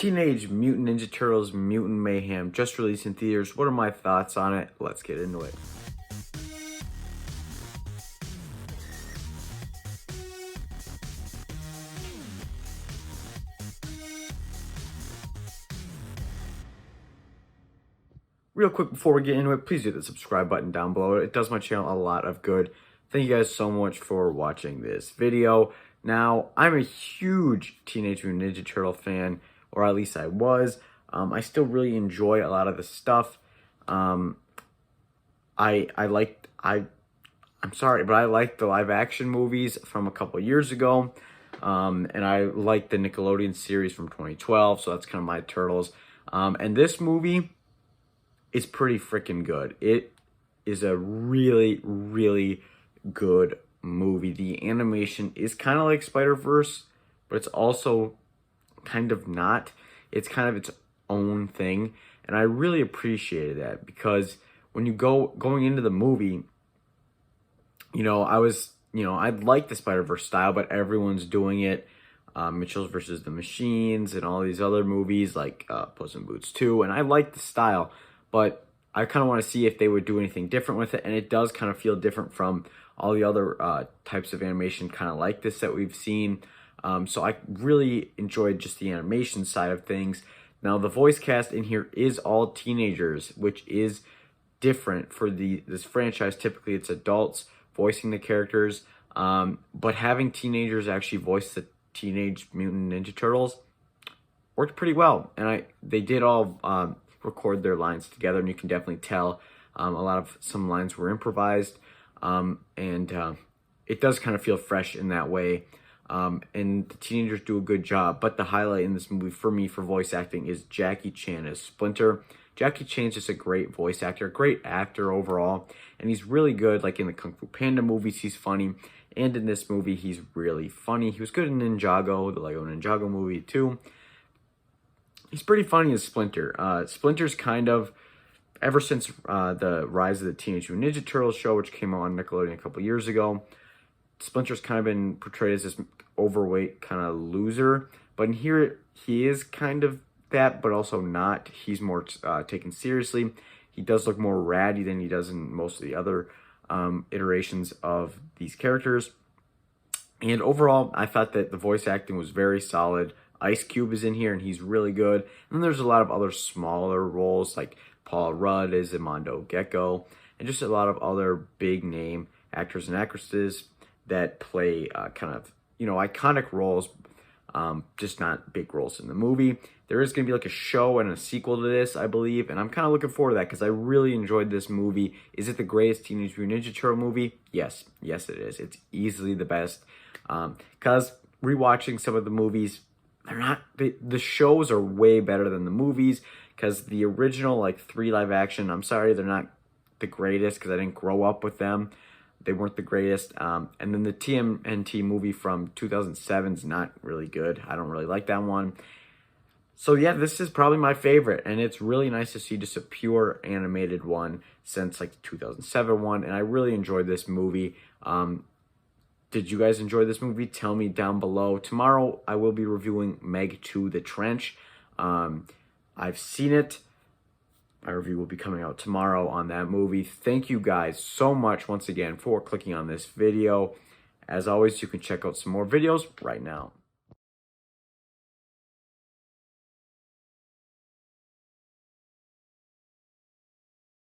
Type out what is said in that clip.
Teenage Mutant Ninja Turtles Mutant Mayhem just released in theaters. What are my thoughts on it? Let's get into it. Real quick before we get into it, please do the subscribe button down below. It does my channel a lot of good. Thank you guys so much for watching this video. Now, I'm a huge Teenage Mutant Ninja Turtle fan, or at least I was. I still really enjoy a lot of the stuff. I'm sorry, but I like the live action movies from a couple years ago. And I like the Nickelodeon series from 2012, so that's kind of my Turtles. And this movie is pretty freaking good. It is a really, really good movie. The animation is kind of like Spider-Verse, but it's also kind of not. It's kind of its own thing, and I really appreciated that, because when you going into the movie, I'd like the Spider-Verse style, but everyone's doing it. Mitchell's versus the Machines and all these other movies like Puss in Boots 2, and I like the style, but I kind of want to see if they would do anything different with it, and it does kind of feel different from all the other types of animation kind of like this that we've seen. So I really enjoyed just the animation side of things. Now, the voice cast in here is all teenagers, which is different for this franchise. Typically, it's adults voicing the characters, but having teenagers actually voice the Teenage Mutant Ninja Turtles worked pretty well, and they did all record their lines together, and you can definitely tell some lines were improvised, and it does kind of feel fresh in that way. And the teenagers do a good job, but the highlight in this movie for me for voice acting is Jackie Chan as Splinter. Jackie Chan's just a great voice actor, great actor overall, and he's really good. Like in the Kung Fu Panda movies, he's funny, and in this movie, he's really funny. He was good in Ninjago, the Lego Ninjago movie too. He's pretty funny as Splinter. Splinter's kind of, ever since the Rise of the Teenage Mutant Ninja Turtles show, which came out on Nickelodeon a couple years ago, Splinter's kind of been portrayed as this overweight kind of loser, but in here he is kind of that, but also not. He's more taken seriously. He does look more ratty than he does in most of the other iterations of these characters. And overall, I thought that the voice acting was very solid. Ice Cube is in here, and he's really good. And then there's a lot of other smaller roles, like Paul Rudd as Mondo Gecko, and just a lot of other big name actors and actresses that play kind of, iconic roles, just not big roles in the movie. There is going to be like a show and a sequel to this, I believe, and I'm kind of looking forward to that because I really enjoyed this movie. Is it the greatest Teenage Mutant Ninja Turtle movie? Yes, it is. It's easily the best, because rewatching some of the movies, they're not, the shows are way better than the movies, because the original, like, 3 live action, I'm sorry, they're not the greatest because I didn't grow up with them. They weren't the greatest. And then the TMNT movie from 2007 is not really good. I don't really like that one. So yeah, this is probably my favorite, and it's really nice to see just a pure animated one since like the 2007 one, and I really enjoyed this movie. Did you guys enjoy this movie? Tell me down below. Tomorrow, I will be reviewing Meg 2: The Trench. I've seen it. My review will be coming out tomorrow on that movie. Thank you guys so much once again for clicking on this video. As always, you can check out some more videos right now.